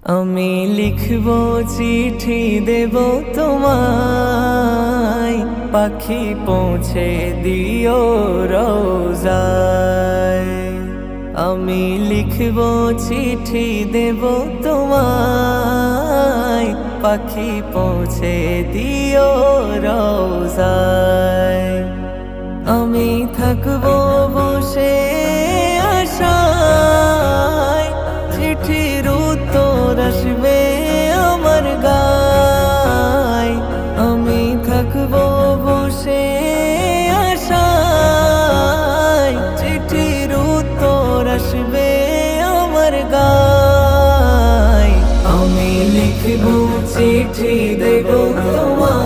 আমি লিখব চিঠি দেব তোমায়, পাখি পৌঁছে দিও রোজায়। আমি লিখব চিঠি দেব তোমায়, পাখি পৌঁছে দিও রোজায়। আমি থাকবো বসে আশায়, চিঠির উত্তর আসবে আমার গায়। আমি থাকবো বসে আশায়, চিঠির উত্তর আসবে আমার গায়। আমি লিখব চিঠি দেব তোমায়,